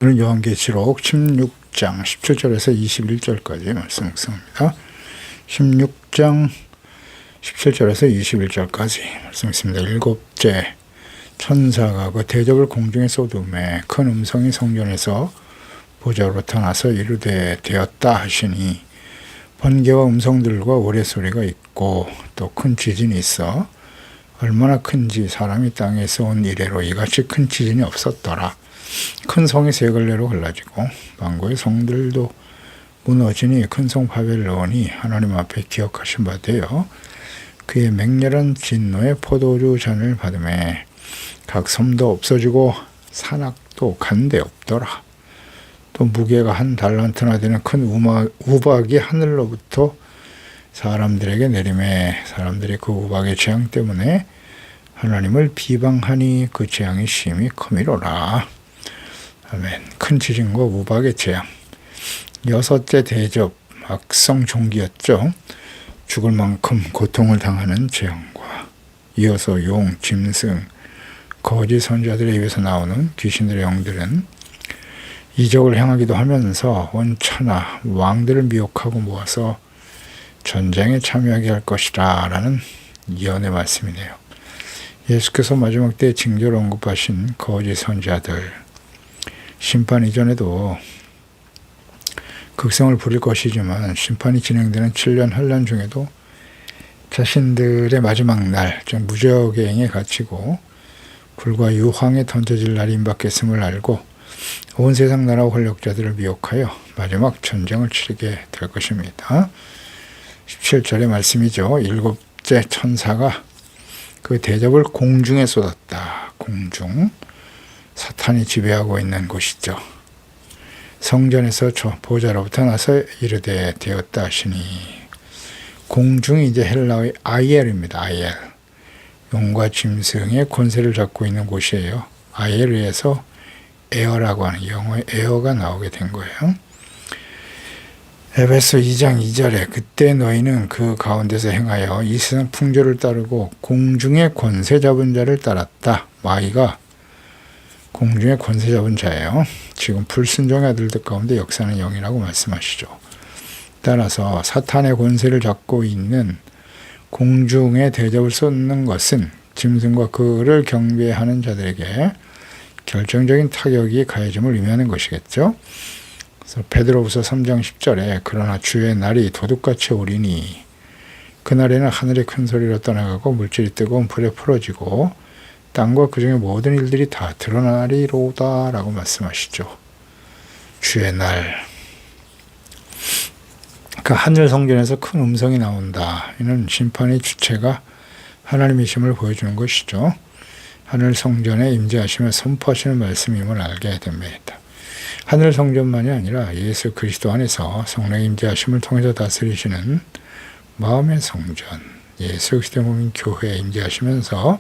오늘 요한계시록 16장 17절에서 21절까지 말씀 묵상합니다. 16장 17절에서 21절까지 말씀 있습니다. 일곱째 천사가 그 대접을 공중에 쏟음에 큰 음성이 성전에서 보좌로부터 나서 이르되 되었다 하시니 번개와 음성들과 우레소리가 있고 또 큰 지진이 있어 얼마나 큰지 사람이 땅에서 온 이래로 이같이 큰 지진이 없었더라. 큰 성이 세 갈래로 갈라지고 만고의 성들도 무너지니 큰 성 바벨론이 하나님 앞에 기억하신 바 되어 그의 맹렬한 진노의 포도주 잔을 받음에 각 섬도 없어지고 산악도 간데 없더라. 또 무게가 한 달란트나 되는 큰 우박이 하늘로부터 사람들에게 내림에 사람들이 그 우박의 재앙 때문에 하나님을 비방하니 그 재앙이 심히 크미로라. 아멘. 큰 지진과 우박의 재앙. 여섯째 대접 악성 종기였죠. 죽을 만큼 고통을 당하는 재앙과 이어서 용, 짐승, 거짓 선지자들의 입에서 나오는 귀신들의 영들은 이적을 행하기도 하면서 원천하 왕들을 미혹하고 모아서 전쟁에 참여하게 할 것이라 라는 예언의 말씀이네요. 예수께서 마지막 때 징조로 언급하신 거짓 선지자들 심판 이전에도 극성을 부릴 것이지만 심판이 진행되는 7년 환란 중에도 자신들의 마지막 날, 즉 무적의 행에 갇히고 불과 유황에 던져질 날이 임박했음을 알고 온 세상 나라 권력자들을 미혹하여 마지막 전쟁을 치르게 될 것입니다. 17절의 말씀이죠. 일곱째 천사가 그 대접을 공중에 쏟았다. 공중. 사탄이 지배하고 있는 곳이죠. 성전에서 저 보좌로부터 나서 이르되 되었다 하시니 공중이 이제 헬라어의 아이엘입니다. 아이엘. 용과 짐승의 권세를 잡고 있는 곳이에요. 아이엘에서 에어라고 하는 영어의 에어가 나오게 된 거예요. 에베소 2장 2절에 그때 너희는 그 가운데서 행하여 이 세상 풍조를 따르고 공중의 권세 잡은 자를 따랐다. 마이가 공중의 권세 잡은 자예요. 지금 불순종의 아들들 가운데 역사는 영이라고 말씀하시죠. 따라서 사탄의 권세를 잡고 있는 공중의 대접을 쏟는 것은 짐승과 그를 경배하는 자들에게 결정적인 타격이 가해짐을 의미하는 것이겠죠. 그래서 베드로후서 3장 10절에 그러나 주의 날이 도둑같이 오리니 그날에는 하늘이 큰 소리로 떠나가고 물질이 뜨거운 불에 풀어지고 땅과 그 중에 모든 일들이 다 드러나리로다 라고 말씀하시죠. 주의 날. 그 하늘 성전에서 큰 음성이 나온다. 이는 심판의 주체가 하나님이심을 보여주는 것이죠. 하늘 성전에 임재하시며 선포하시는 말씀임을 알게 됩니다. 하늘 성전만이 아니라 예수 그리스도 안에서 성령의 임재하심을 통해서 다스리시는 마음의 성전, 예수 그리스도의 몸인 교회에 임재하시면서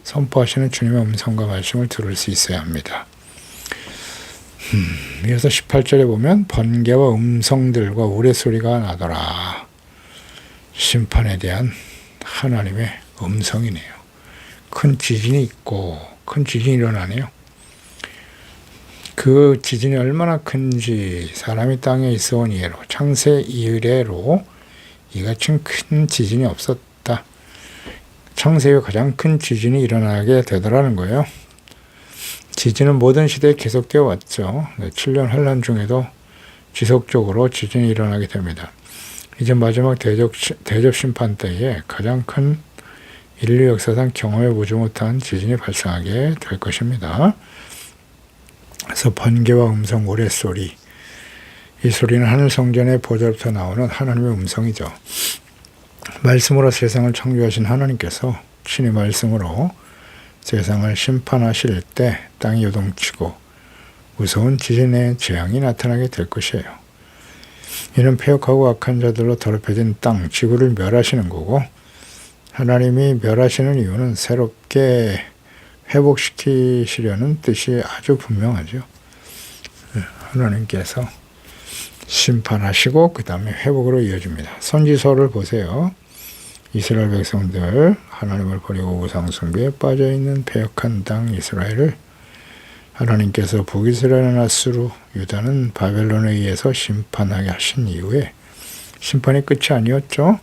선포하시는 주님의 음성과 말씀을 들을 수 있어야 합니다. 이어서 18절에 보면 번개와 음성들과 우레소리가 나더라. 심판에 대한 하나님의 음성이네요. 큰 지진이 있고 큰 지진이 일어나네요. 그 지진이 얼마나 큰지 사람이 땅에 있어온 이래로 창세 이래로 이같이 큰 지진이 없었다. 창세에 가장 큰 지진이 일어나게 되더라는 거예요. 지진은 모든 시대에 계속되어 왔죠. 7년 환란 중에도 지속적으로 지진이 일어나게 됩니다. 이제 마지막 대접 심판 때에 가장 큰 인류 역사상 경험해보지 못한 지진이 발생하게 될 것입니다. 그래서 번개와 음성, 우레소리. 이 소리는 하늘 성전의 보좌로부터 나오는 하나님의 음성이죠. 말씀으로 세상을 창조하신 하나님께서 친히 말씀으로 세상을 심판하실 때 땅이 요동치고 무서운 지진의 재앙이 나타나게 될 것이에요. 이는 패역하고 악한 자들로 더럽혀진 땅, 지구를 멸하시는 거고 하나님이 멸하시는 이유는 새롭게 회복시키시려는 뜻이 아주 분명하죠. 하나님께서 심판하시고 그 다음에 회복으로 이어집니다. 선지서를 보세요. 이스라엘 백성들 하나님을 버리고 우상 숭배에 빠져있는 패역한 땅 이스라엘을 하나님께서 북이스라엘의 낫으로 유다는 바벨론에 의해서 심판하게 하신 이후에 심판이 끝이 아니었죠.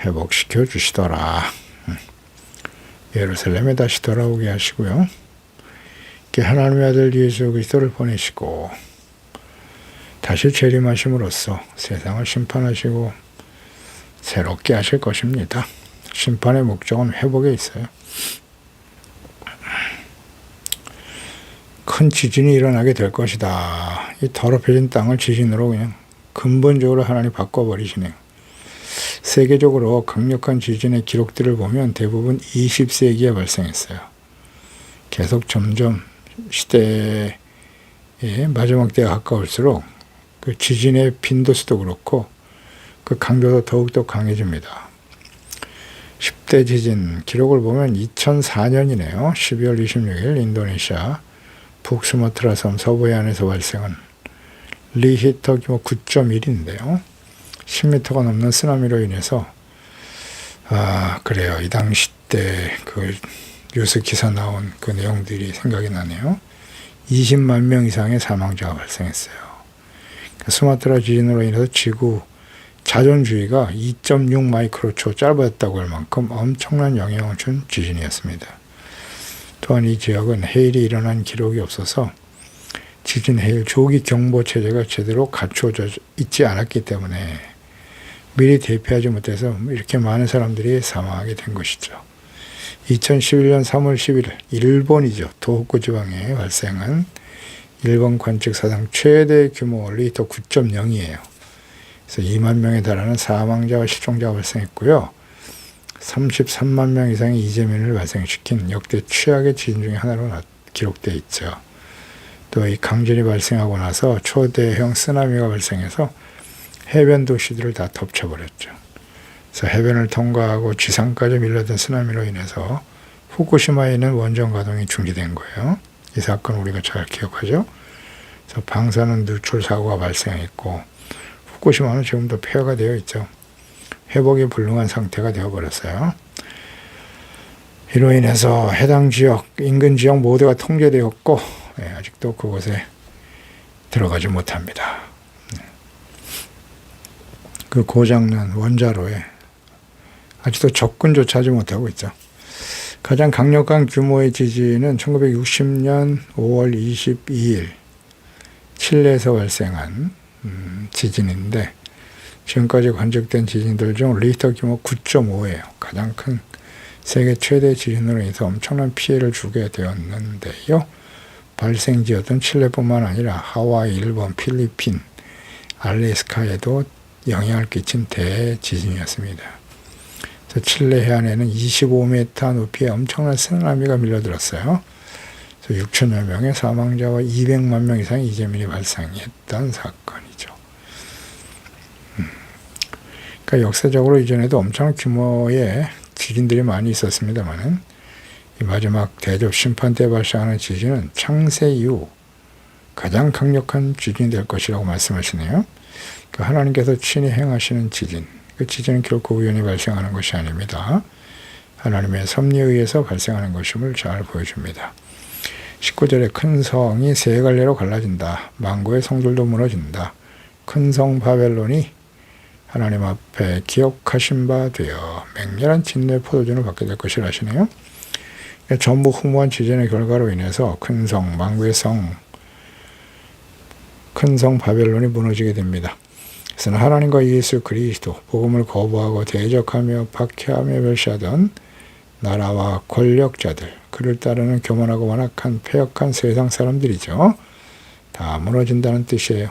회복시켜 주시더라. 예루살렘에 다시 돌아오게 하시고요. 하나님의 아들 예수 그리스도를 보내시고 다시 재림하심으로써 세상을 심판하시고 새롭게 하실 것입니다. 심판의 목적은 회복에 있어요. 큰 지진이 일어나게 될 것이다. 이 더럽혀진 땅을 지진으로 그냥 근본적으로 하나님 바꿔버리시네요. 세계적으로 강력한 지진의 기록들을 보면 대부분 20세기에 발생했어요. 계속 점점 시대의 마지막 때가 가까울수록 그 지진의 빈도수도 그렇고 그 강도도 더욱더 강해집니다. 10대 지진 기록을 보면 2004년이네요. 12월 26일 인도네시아 북수마트라 섬 서부해안에서 발생한 리히터 규모 9.1인데요. 10m가 넘는 쓰나미로 인해서 그래요. 이 당시 때 그 뉴스 기사 나온 그 내용들이 생각이 나네요. 20만 명 이상의 사망자가 발생했어요. 수마트라 지진으로 인해서 지구 자존주의가 2.6 마이크로초 짧았다고 할 만큼 엄청난 영향을 준 지진이었습니다. 또한 이 지역은 해일이 일어난 기록이 없어서 지진 해일 조기 경보 체제가 제대로 갖춰져 있지 않았기 때문에 미리 대피하지 못해서 이렇게 많은 사람들이 사망하게 된 것이죠. 2011년 3월 11일 일본이죠. 도호쿠 지방에 발생한 일본 관측 사상 최대 규모 리히터 9.0이에요. 그래서 2만 명에 달하는 사망자와 실종자가 발생했고요. 33만 명 이상의 이재민을 발생시킨 역대 최악의 지진 중에 하나로 기록되어 있죠. 또 이 강진이 발생하고 나서 초대형 쓰나미가 발생해서 해변 도시들을 다 덮쳐버렸죠. 그래서 해변을 통과하고 지상까지 밀려든 쓰나미로 인해서 후쿠시마에 있는 원전 가동이 중지된 거예요. 이 사건 우리가 잘 기억하죠. 그래서 방사능 누출 사고가 발생했고 후쿠시마는 지금도 폐허가 되어 있죠. 회복이 불능한 상태가 되어버렸어요. 이로 인해서 해당 지역, 인근 지역 모두가 통제되었고 아직도 그곳에 들어가지 못합니다. 그 고장난 원자로에 아직도 접근조차 하지 못하고 있죠. 가장 강력한 규모의 지진은 1960년 5월 22일 칠레에서 발생한 지진인데 지금까지 관측된 지진들 중 리히터 규모 9.5예요. 가장 큰 세계 최대 지진으로 인해서 엄청난 피해를 주게 되었는데요. 발생지였던 칠레뿐만 아니라 하와이, 일본, 필리핀, 알래스카에도 영향을 끼친 대지진이었습니다. 그래서 칠레 해안에는 25m 높이의 엄청난 쓰나미가 밀려들었어요. 그래서 6천여 명의 사망자와 200만 명 이상의 이재민이 발생했던 사건이죠. 그러니까 역사적으로 이전에도 엄청난 규모의 지진들이 많이 있었습니다만은 이 마지막 대접 심판 때 발생하는 지진은 창세 이후 가장 강력한 지진이 될 것이라고 말씀하시네요. 그러니까 하나님께서 친히 행하시는 지진, 그 지진은 결코 우연히 발생하는 것이 아닙니다. 하나님의 섭리에 의해서 발생하는 것임을 잘 보여줍니다. 19절에 큰 성이 세 갈래로 갈라진다. 망고의 성들도 무너진다. 큰 성 바벨론이 하나님 앞에 기억하신 바 되어 맹렬한 진노의 포도주를 받게 될 것이라 하시네요. 전부 후무한 지진의 결과로 인해서 큰 성, 망고의 성, 큰 성 바벨론이 무너지게 됩니다. 그래서 하나님과 예수 그리스도, 복음을 거부하고 대적하며 박해하며 멸시하던 나라와 권력자들, 그를 따르는 교만하고 완악한 패역한 세상 사람들이죠. 다 무너진다는 뜻이에요.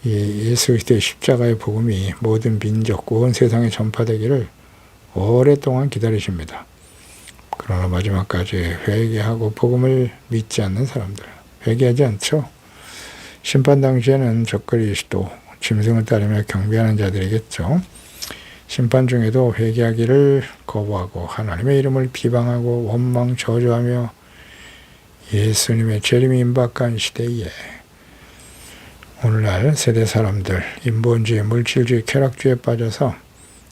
이 예수 그리스도의 십자가의 복음이 모든 민족, 온 세상에 전파되기를 오랫동안 기다리십니다. 그러나 마지막까지 회개하고 복음을 믿지 않는 사람들, 회개하지 않죠. 심판 당시에는 적그리스도, 짐승을 따르며 경배하는 자들이겠죠. 심판 중에도 회개하기를 거부하고 하나님의 이름을 비방하고 원망 저주하며 예수님의 재림이 임박한 시대에 오늘날 세대 사람들 인본주의, 물질주의, 쾌락주의에 빠져서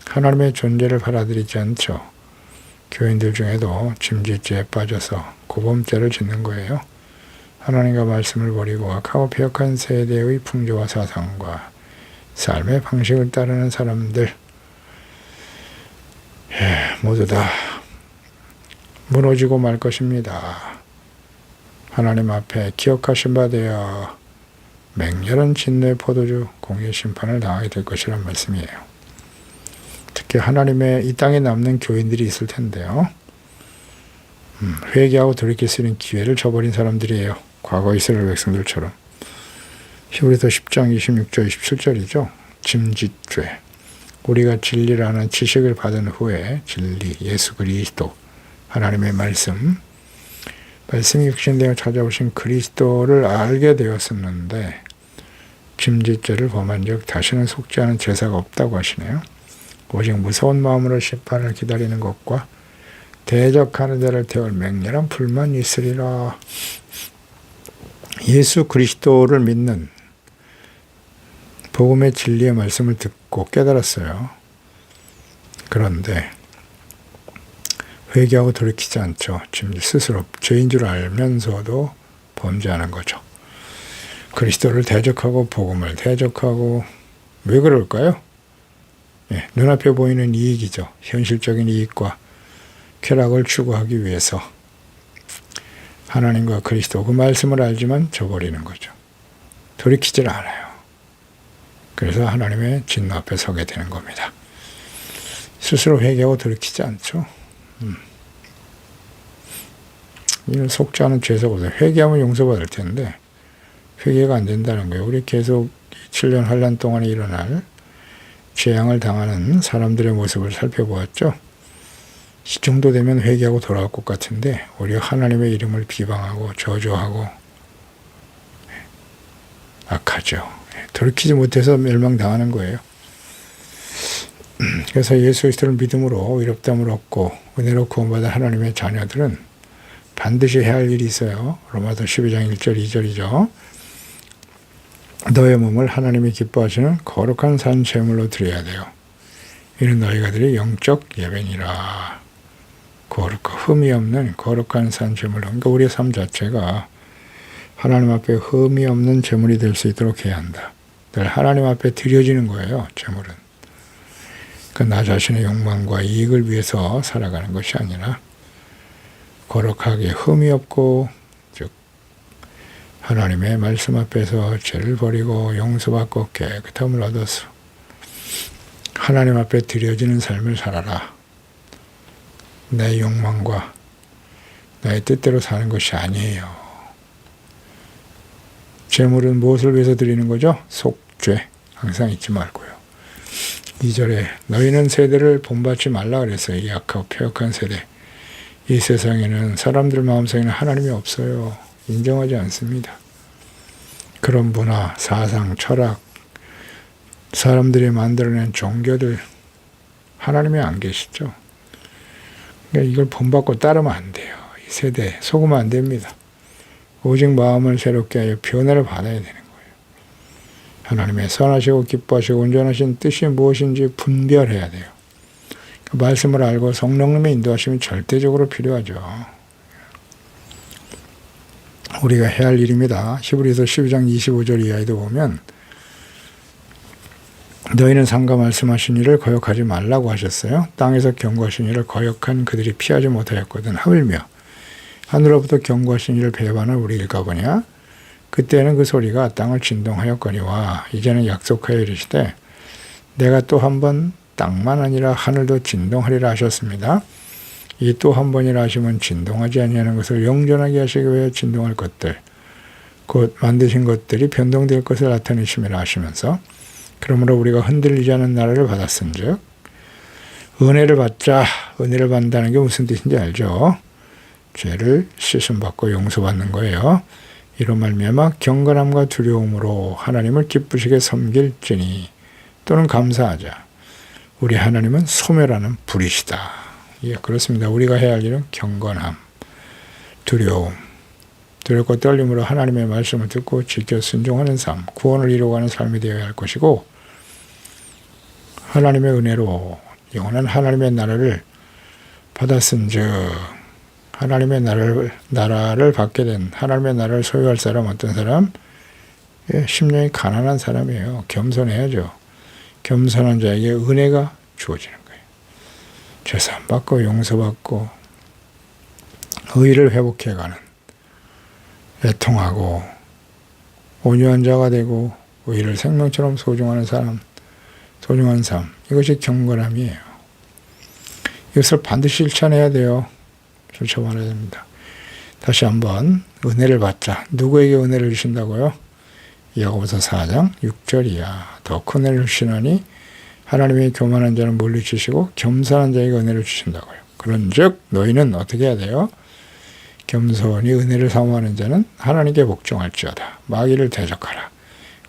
하나님의 존재를 받아들이지 않죠. 교인들 중에도 짐짓죄에 빠져서 고범죄를 짓는 거예요. 하나님과 말씀을 버리고 악하고 폐역한 세대의 풍조와 사상과 삶의 방식을 따르는 사람들 모두 다 무너지고 말 것입니다. 하나님 앞에 기억하신 바 되어 맹렬한 진노의 포도주 공의 심판을 당하게 될 것이란 말씀이에요. 특히 하나님의 이 땅에 남는 교인들이 있을 텐데요. 회개하고 돌이킬 수 있는 기회를 저버린 사람들이에요. 과거 이스라엘 백성들처럼. 히브리서 10장 26절 27절이죠. 짐짓죄. 우리가 진리를 아는 지식을 받은 후에 진리, 예수 그리스도, 하나님의 말씀이 육신되어 찾아오신 그리스도를 알게 되었었는데 짐짓죄를 범한 적 다시는 속지 않은 제사가 없다고 하시네요. 오직 무서운 마음으로 심판을 기다리는 것과 대적하는 자를 태울 맹렬한 불만이 있으리라. 예수 그리스도를 믿는 복음의 진리의 말씀을 듣고 깨달았어요. 그런데 회개하고 돌이키지 않죠. 지금 스스로 죄인 줄 알면서도 범죄하는 거죠. 그리스도를 대적하고 복음을 대적하고 왜 그럴까요? 눈앞에 보이는 이익이죠. 현실적인 이익과 쾌락을 추구하기 위해서 하나님과 그리스도 그 말씀을 알지만 저버리는 거죠. 돌이키질 않아요. 그래서 하나님의 진노 앞에 서게 되는 겁니다. 스스로 회개하고 돌이키지 않죠. 이는 속지 않은 죄사보다 회개하면 용서받을 텐데 회개가 안 된다는 거예요. 우리 계속 7년 환란 동안에 일어날 재앙을 당하는 사람들의 모습을 살펴보았죠. 이 정도 되면 회개하고 돌아올 것 같은데 오히려 하나님의 이름을 비방하고 저주하고 악하죠. 돌이키지 못해서 멸망당하는 거예요. 그래서 예수 그리스도를 믿음으로 의롭다함을 얻고 은혜로 구원받은 하나님의 자녀들은 반드시 해야 할 일이 있어요. 로마서 12장 1절 2절이죠. 너의 몸을 하나님이 기뻐하시는 거룩한 산 제물로 드려야 돼요. 이는 너희가 드릴 영적 예배니라. 거룩한 흠이 없는 거룩한 산 제물. 그러니까 우리의 삶 자체가 하나님 앞에 흠이 없는 제물이 될 수 있도록 해야 한다. 늘 하나님 앞에 드려지는 거예요. 제물은. 그러니까 나 자신의 욕망과 이익을 위해서 살아가는 것이 아니라 거룩하게 흠이 없고 즉 하나님의 말씀 앞에서 죄를 버리고 용서받고 깨끗함을 얻어서 하나님 앞에 드려지는 삶을 살아라. 내 욕망과 나의 뜻대로 사는 것이 아니에요. 제물은 무엇을 위해서 드리는 거죠? 속죄. 항상 잊지 말고요. 2절에 너희는 세대를 본받지 말라 그랬어요. 이 악하고 폐역한 세대. 이 세상에는 사람들 마음속에는 하나님이 없어요. 인정하지 않습니다. 그런 문화, 사상, 철학, 사람들이 만들어낸 종교들 하나님이 안 계시죠. 그러니까 이걸 본받고 따르면 안 돼요. 이 세대 속으면 안 됩니다. 오직 마음을 새롭게 하여 변화를 받아야 되는 거예요. 하나님의 선하시고 기뻐하시고 온전하신 뜻이 무엇인지 분별해야 돼요. 그 말씀을 알고 성령님의 인도하심이 절대적으로 필요하죠. 우리가 해야 할 일입니다. 히브리서 12장 25절 이하에도 보면 너희는 상과 말씀하신 일을 거역하지 말라고 하셨어요. 땅에서 경고하신 일을 거역한 그들이 피하지 못하였거든. 하물며 하늘로부터 경고하신 일을 배반을 우리 읽어보냐. 그때는 그 소리가 땅을 진동하였거니와 이제는 약속하여 이르시되 내가 또 한 번 땅만 아니라 하늘도 진동하리라 하셨습니다. 이 또 한 번이라 하시면 진동하지 아니하는 것을 영존하게 하시기 위해 진동할 것들 곧 만드신 것들이 변동될 것을 나타내심이라 하시면서 그러므로 우리가 흔들리지 않은 나라를 받았은즉 은혜를 받자. 은혜를 받는다는 게 무슨 뜻인지 알죠? 죄를 씻음받고 용서받는 거예요. 이로 말미암아 경건함과 두려움으로 하나님을 기쁘시게 섬길지니 또는 감사하자. 우리 하나님은 소멸하는 불이시다. 예, 그렇습니다. 우리가 해야 할 일은 경건함, 두려움, 두렵고 떨림으로 하나님의 말씀을 듣고 지켜 순종하는 삶, 구원을 이루어가는 삶이 되어야 할 것이고 하나님의 은혜로 영원한 하나님의 나라를 받았은즉 하나님의 나라를 받게 된, 하나님의 나라를 소유할 사람 어떤 사람? 심령이 가난한 사람이에요. 겸손해야죠. 겸손한 자에게 은혜가 주어지는 거예요. 죄사함받고 용서받고 의를 회복해가는, 애통하고 온유한 자가 되고 의를 생명처럼 소중한 삶, 이것이 경건함이에요. 이것을 반드시 실천해야 돼요. 실천해야 됩니다. 다시 한번 은혜를 받자. 누구에게 은혜를 주신다고요? 야고보서 4장 6절이야. 더 큰 은혜를 주시나니 하나님의 교만한 자는 물리치시고 겸손한 자에게 은혜를 주신다고요. 그런즉 너희는 어떻게 해야 돼요? 겸손히 은혜를 사모하는 자는 하나님께 복종할지어다. 마귀를 대적하라.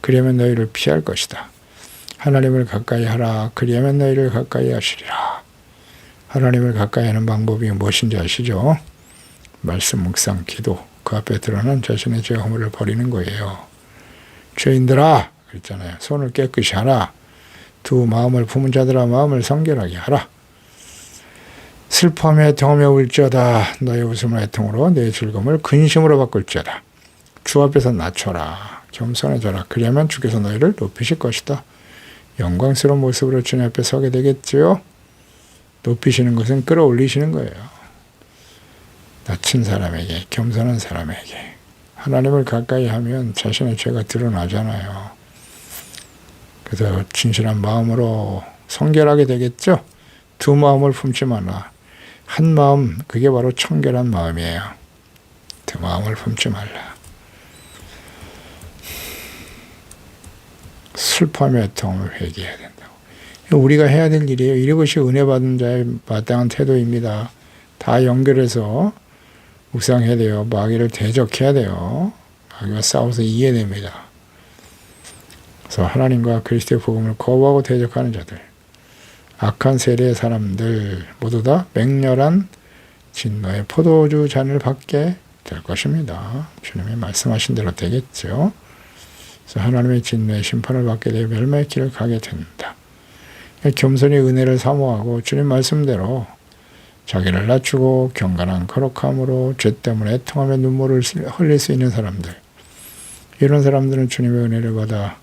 그리하면 너희를 피할 것이다. 하나님을 가까이 하라. 그리하면 너희를 가까이 하시리라. 하나님을 가까이 하는 방법이 무엇인지 아시죠? 말씀, 묵상, 기도, 그 앞에 드러난 자신의 죄 허물을 버리는 거예요. 죄인들아, 그랬잖아요. 손을 깨끗이 하라. 두 마음을 품은 자들아 마음을 성결하게 하라. 슬퍼하며 애통하며 울지어다. 너의 웃음을 애통으로 내 즐거움을 근심으로 바꿀지어다. 주 앞에서 낮춰라. 겸손해져라. 그리하면 주께서 너희를 높이실 것이다. 영광스러운 모습으로 주님 앞에 서게 되겠지요. 높이시는 것은 끌어올리시는 거예요. 낮은 사람에게, 겸손한 사람에게. 하나님을 가까이 하면 자신의 죄가 드러나잖아요. 그래서 진실한 마음으로 성결하게 되겠죠. 두 마음을 품지 말라. 한 마음, 그게 바로 청결한 마음이에요. 두 마음을 품지 말라. 슬퍼하며 애통함을 회개해야 된다고. 우리가 해야 될 일이에요. 이것이 은혜 받은 자의 마땅한 태도입니다. 다 연결해서 묵상해야 돼요. 마귀를 대적해야 돼요. 마귀와 싸워서 이겨야 됩니다. 그래서 하나님과 그리스도의 복음을 거부하고 대적하는 자들, 악한 세례의 사람들 모두 다 맹렬한 진노의 포도주 잔을 받게 될 것입니다. 주님이 말씀하신 대로 되겠죠. 그래서 하나님의 진노의 심판을 받게 되어 멸망의 길을 가게 된다. 겸손히 은혜를 사모하고 주님 말씀대로 자기를 낮추고 경건한 거룩함으로 죄 때문에 애통하며 눈물을 흘릴 수 있는 사람들, 이런 사람들은 주님의 은혜를 받아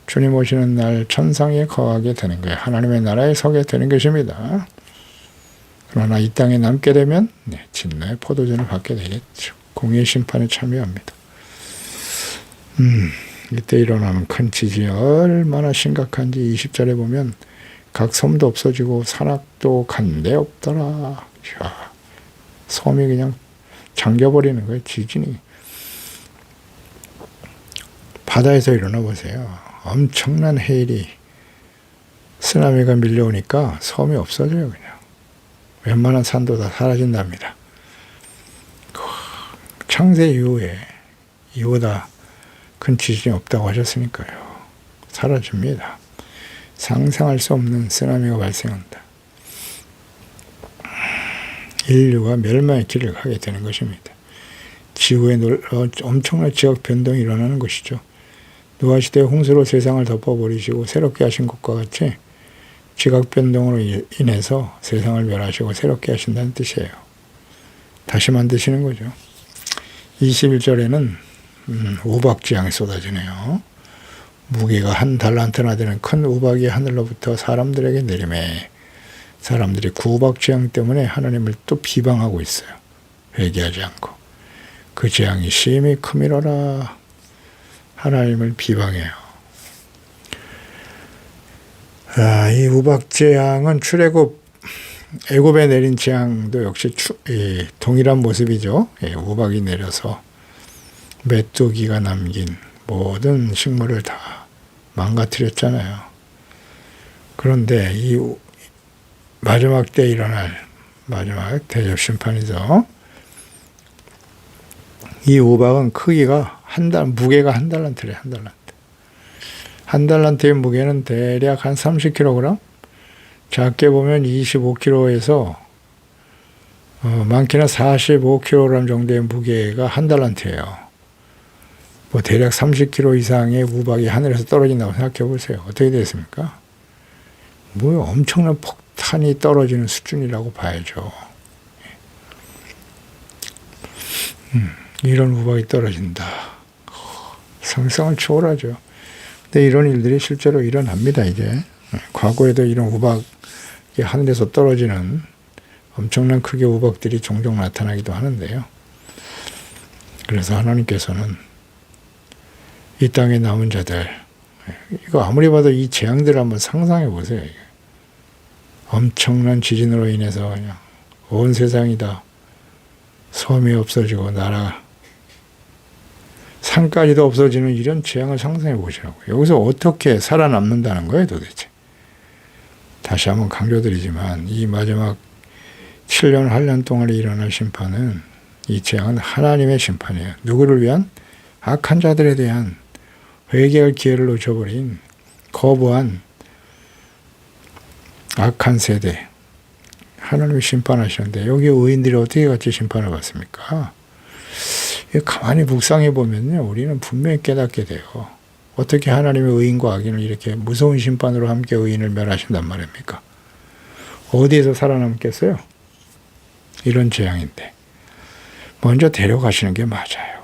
주님 오시는 날 천상에 거하게 되는 거예요. 하나님의 나라에 서게 되는 것입니다. 그러나 이 땅에 남게 되면 진노의 포도주를 받게 되겠죠. 공의의 심판에 참여합니다. 이때 일어나는 큰 지진이 얼마나 심각한지 20절에 보면 각 섬도 없어지고 산악도 간데 없더라. 이야, 섬이 그냥 잠겨버리는 거예요. 지진이. 바다에서 일어나 보세요. 엄청난 해일이, 쓰나미가 밀려오니까 섬이 없어져요. 그냥 웬만한 산도 다 사라진답니다. 창세 이후에 이보다 큰 지진이 없다고 하셨으니까요. 사라집니다. 상상할 수 없는 쓰나미가 발생한다. 인류가 멸망의 길을 가게 되는 것입니다. 지구에 엄청난 지각 변동이 일어나는 것이죠. 노아시대의 홍수로 세상을 덮어버리시고 새롭게 하신 것과 같이 지각 변동으로 인해서 세상을 멸하시고 새롭게 하신다는 뜻이에요. 다시 만드시는 거죠. 21절에는 우박지향이 쏟아지네요. 무게가 한 달란트나 되는 큰 우박이 하늘로부터 사람들에게 내리매 사람들이 그 우박지향 때문에 하나님을 또 비방하고 있어요. 회개하지 않고. 그 재앙이 심히 크미러라. 하나님을 비방해요. 이 우박재앙은 출애굽 애굽에 내린 재앙도 역시 동일한 모습이죠. 우박이 내려서 메뚜기가 남긴 모든 식물을 다 망가뜨렸잖아요. 그런데 이 마지막 때 일어날 마지막 대접 심판이죠. 이 우박은 크기가 무게가 한 달란트래, 한 달란트. 한 달란트의 무게는 대략 한 30kg? 작게 보면 25kg에서 많게는 45kg 정도의 무게가 한 달란트예요. 뭐 대략 30kg 이상의 우박이 하늘에서 떨어진다고 생각해 보세요. 어떻게 됐습니까? 뭐 엄청난 폭탄이 떨어지는 수준이라고 봐야죠. 이런 우박이 떨어진다. 상상을 초월하죠. 근데 이런 일들이 실제로 일어납니다, 이제. 과거에도 이런 우박이 하늘에서 떨어지는 엄청난 크게 우박들이 종종 나타나기도 하는데요. 그래서 하나님께서는 이 땅에 남은 자들, 이거 아무리 봐도 이 재앙들을 한번 상상해 보세요. 엄청난 지진으로 인해서 그냥 온 세상이 다 섬이 없어지고 나라, 산까지도 없어지는 이런 재앙을 상상해 보시라고요. 여기서 어떻게 살아남는다는 거예요, 도대체. 다시 한번 강조드리지만 이 마지막 7년, 8년 동안에 일어날 심판은, 이 재앙은 하나님의 심판이에요. 누구를 위한? 악한 자들에 대한 회개할 기회를 놓쳐버린, 거부한 악한 세대, 하나님이 심판하시는데 여기 의인들이 어떻게 같이 심판을 받습니까? 가만히 묵상해 보면요, 우리는 분명히 깨닫게 돼요. 어떻게 하나님의 의인과 악인을 이렇게 무서운 심판으로 함께 의인을 멸하신단 말입니까? 어디에서 살아남겠어요? 이런 재앙인데 먼저 데려가시는 게 맞아요.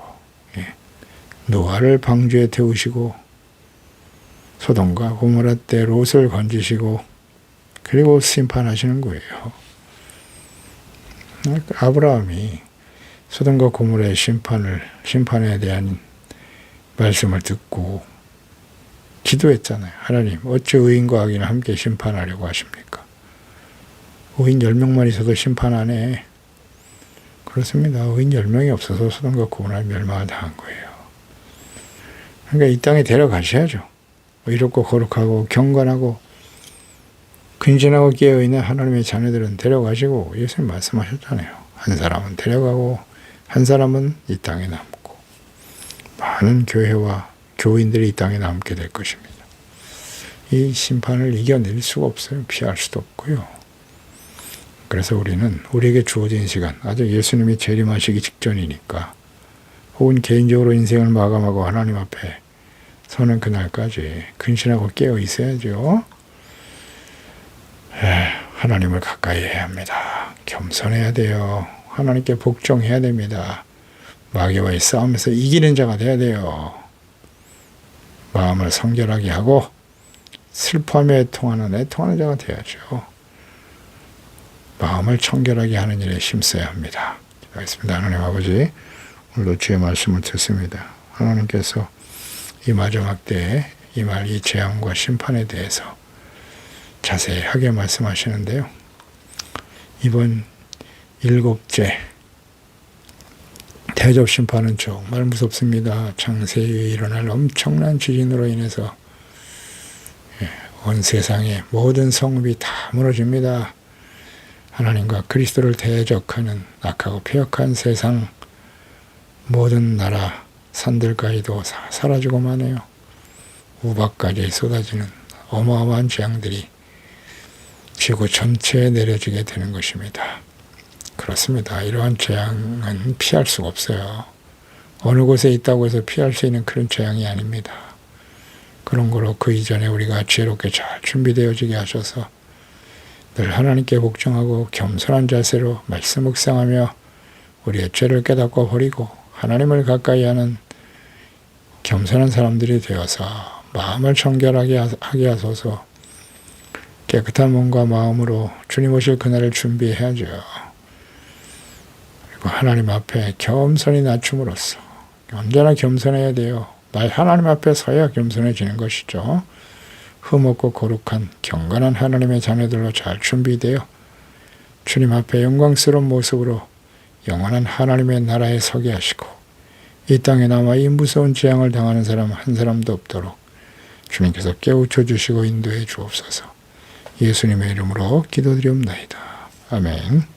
노아를 방주에 태우시고 소돔과 고모라 때 롯을 건지시고 그리고 심판하시는 거예요. 아브라함이 소돔과 고모라의 심판에 대한 말씀을 듣고 기도했잖아요. 하나님, 어찌 의인과 악인을 함께 심판하려고 하십니까? 의인 10명만 있어도 심판 안 해. 그렇습니다. 의인 10명이 없어서 소돔과 고모라를 멸망을 당한 거예요. 그러니까 이 땅에 데려가셔야죠. 의롭고 거룩하고 경건하고 근신하고 깨어있는 하나님의 자녀들은 데려가시고, 예수님 말씀하셨잖아요. 한 사람은 데려가고 한 사람은 이 땅에 남고, 많은 교회와 교인들이 이 땅에 남게 될 것입니다. 이 심판을 이겨낼 수가 없어요. 피할 수도 없고요. 그래서 우리는 우리에게 주어진 시간, 아직 예수님이 재림하시기 직전이니까, 혹은 개인적으로 인생을 마감하고 하나님 앞에 서는 그날까지 근신하고 깨어 있어야죠. 하나님을 가까이 해야 합니다. 겸손해야 돼요. 하나님께 복종해야 됩니다. 마귀와의 싸움에서 이기는 자가 돼야 돼요. 마음을 성결하게 하고 슬퍼하며 애통하는 자가 돼야죠. 마음을 청결하게 하는 일에 힘써야 합니다. 기도하겠습니다. 하나님 아버지, 오늘도 주의 말씀을 듣습니다. 하나님께서 이 마지막 때에 이 재앙과 심판에 대해서 자세하게 말씀하시는데요. 이번 7째 대접 심판은 정말 무섭습니다. 창세에 일어날 엄청난 지진으로 인해서 온 세상의 모든 성읍이 다 무너집니다. 하나님과 그리스도를 대적하는 악하고 폐역한 세상, 모든 나라 산들까지도 사라지고만 해요. 우박까지 쏟아지는 어마어마한 재앙들이 지구 전체에 내려지게 되는 것입니다. 그렇습니다. 이러한 재앙은 피할 수가 없어요. 어느 곳에 있다고 해서 피할 수 있는 그런 재앙이 아닙니다. 그런 거로 그 이전에 우리가 지혜롭게 잘 준비되어지게 하셔서 늘 하나님께 복종하고 겸손한 자세로 말씀 묵상하며 우리의 죄를 깨닫고 버리고 하나님을 가까이 하는 겸손한 사람들이 되어서 마음을 청결하게 하게 하소서. 깨끗한 몸과 마음으로 주님 오실 그날을 준비해야죠. 그리고 하나님 앞에 겸손히 낮춤으로써 언제나 겸손해야 돼요. 하나님 앞에 서야 겸손해지는 것이죠. 흠없고 거룩한 경건한 하나님의 자녀들로 잘 준비되어 주님 앞에 영광스러운 모습으로 영원한 하나님의 나라에 서게 하시고, 이 땅에 남아 이 무서운 재앙을 당하는 사람 한 사람도 없도록 주님께서 깨우쳐 주시고 인도해 주옵소서. 예수님의 이름으로 기도드리옵나이다. 아멘.